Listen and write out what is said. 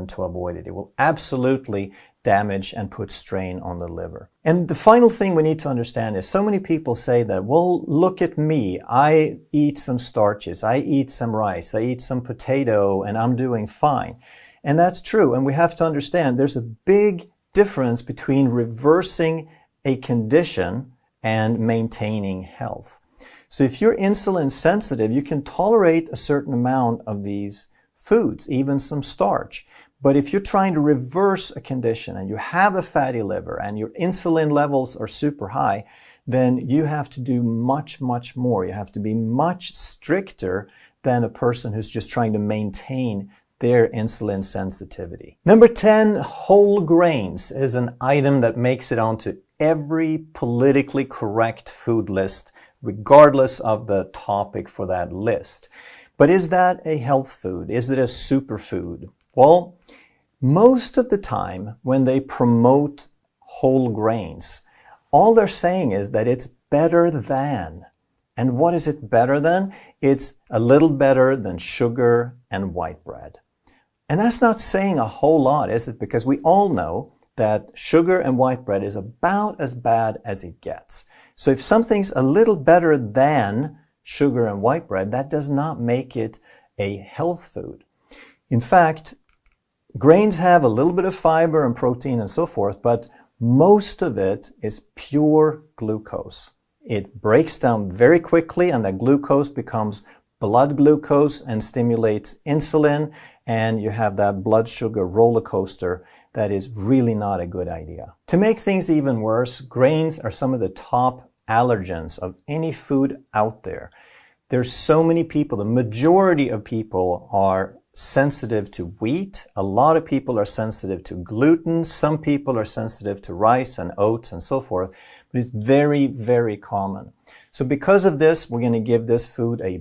to avoid it. It will absolutely damage and put strain on the liver. And the final thing we need to understand is so many people say that, well, look at me. I eat some starches. I eat some rice. I eat some potato and I'm doing fine. And that's true. And we have to understand there's a big difference between reversing a condition and maintaining health. So if you're insulin sensitive, you can tolerate a certain amount of these foods, even some starch. But if you're trying to reverse a condition and you have a fatty liver and your insulin levels are super high, then you have to do much, much more. You have to be much stricter than a person who's just trying to maintain their insulin sensitivity. Number 10, whole grains is an item that makes it onto every politically correct food list, regardless of the topic for that list. But is that a health food? Is it a superfood? Well, most of the time when they promote whole grains, all they're saying is that it's better than. And what is it better than? It's a little better than sugar and white bread. And that's not saying a whole lot, is it? Because we all know that sugar and white bread is about as bad as it gets. So if something's a little better than sugar and white bread, that does not make it a health food. In fact, grains have a little bit of fiber and protein and so forth, but most of it is pure glucose. It breaks down very quickly and that glucose becomes blood glucose and stimulates insulin, and you have that blood sugar roller coaster that is really not a good idea. To make things even worse, grains are some of the top allergens of any food out there. There's so many people, the majority of people are sensitive to wheat. A lot of people are sensitive to gluten. Some people are sensitive to rice and oats and so forth. But it's very, very common. So because of this, we're going to give this food a